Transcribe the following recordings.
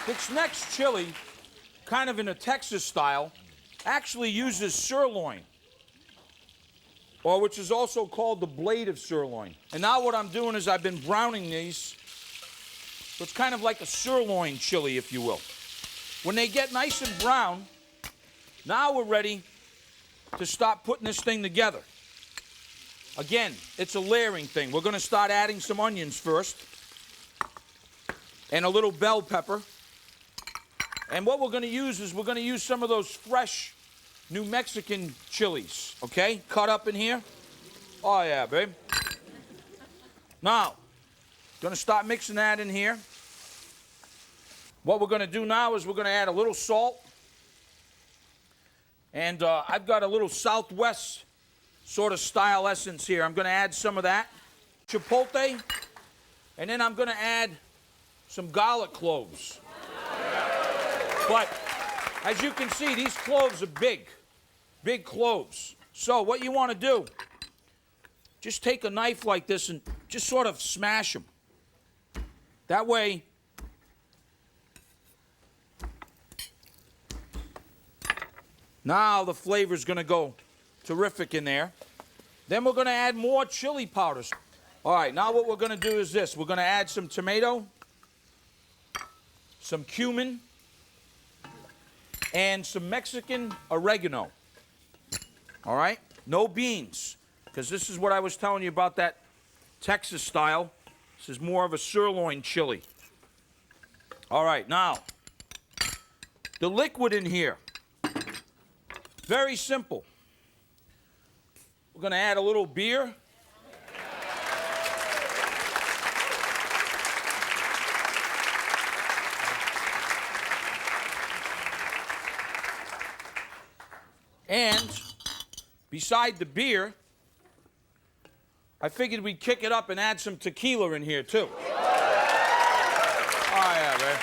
This next chili, kind of in a Texas style, actually uses sirloin, or which is also called the blade of sirloin. And now what I'm doing is I've been browning these, so it's kind of like a sirloin chili, if you will. When they get nice and brown, now we're ready to start putting this thing together. Again, it's a layering thing. We're going to start adding some onions first, and a little bell pepper. And what we're going to use is we're going to use some of those fresh New Mexican chilies, okay? Cut up in here. Oh, yeah, babe. Now, going to start mixing that in here. What we're going to do now is we're going to add a little salt. And I've got a little Southwest sort of style essence here. I'm going to add some of that. Chipotle. And then I'm going to add some garlic cloves. But as you can see, these cloves are big cloves. So what you want to do, just take a knife like this and just sort of smash them. That way, now the flavor is going to go terrific in there. Then we're going to add more chili powders. All right, now what we're going to do is this. We're going to add some tomato, some cumin, and some Mexican oregano. All right? No beans, because this is what I was telling you about that Texas style. This is more of a sirloin chili. All right, now, the liquid in here, very simple. We're going to add a little beer. And beside the beer, I figured we'd kick it up and add some tequila in here, too. Oh, yeah, man.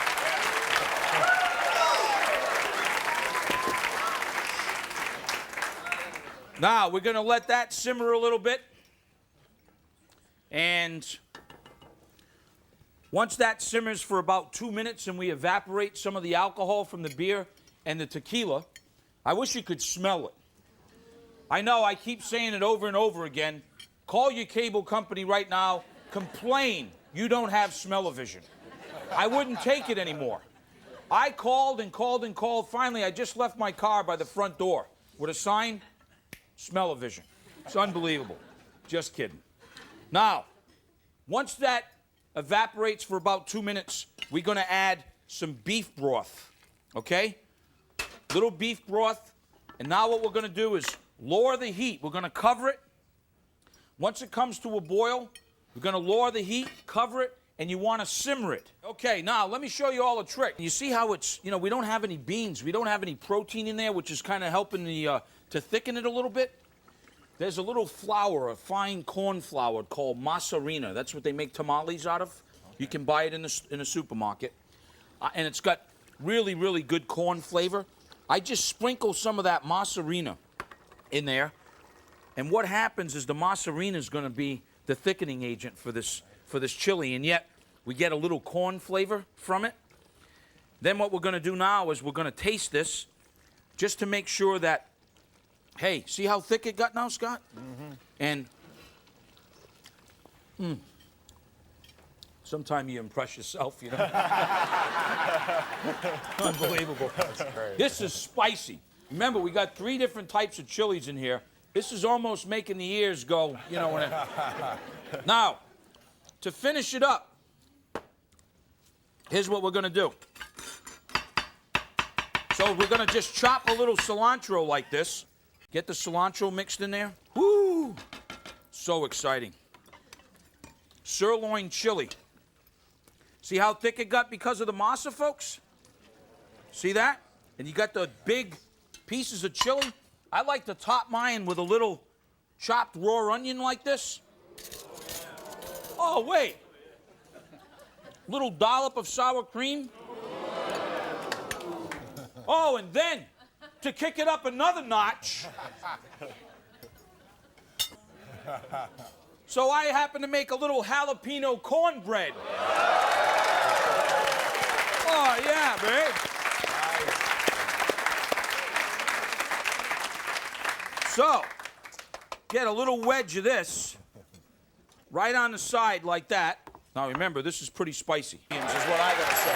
Now, we're going to let that simmer a little bit. And once that simmers for about 2 minutes and we evaporate some of the alcohol from the beer and the tequila, I wish you could smell it. I know, I keep saying it over and over again. Call your cable company right now. Complain you don't have smell-o-vision. I wouldn't take it anymore. I called and called and called. Finally, I just left my car by the front door with a sign, smell-o-vision. It's unbelievable. Just kidding. Now, once that evaporates for about 2 minutes, we're going to add some beef broth, okay? Little beef broth. And now what we're going to do is lower the heat. We're going to cover it. Once it comes to a boil, we're going to lower the heat, cover it, and you want to simmer it. Okay, now let me show you all a trick. You see how it's, you know, we don't have any beans. We don't have any protein in there, which is kind of helping the, to thicken it a little bit. There's a little flour, a fine corn flour called macerina. That's what they make tamales out of. You can buy it in a supermarket. And it's got really, really good corn flavor. I just sprinkle some of that macerina in there. And what happens is the macerina is going to be the thickening agent for this chili. And yet, we get a little corn flavor from it. Then what we're going to do now is we're going to taste this just to make sure that, hey, see how thick it got now, Scott? Mm-hmm. And, sometime you impress yourself, you know. Unbelievable. This is spicy. Remember, we got 3 different types of chilies in here. This is almost making the ears go, you know. Now, to finish it up, here's what we're going to do. So we're going to just chop a little cilantro like this. Get the cilantro mixed in there. Woo! So exciting. Sirloin chili. See how thick it got because of the masa, folks? See that? And you got the big pieces of chili. I like to top mine with a little chopped raw onion like this. Oh, wait. Little dollop of sour cream. Oh, and then, to kick it up another notch, so I happen to make a little jalapeno cornbread. Oh, yeah, So, get a little wedge of this right on the side like that. Now remember, this is pretty spicy. This is what I gotta say.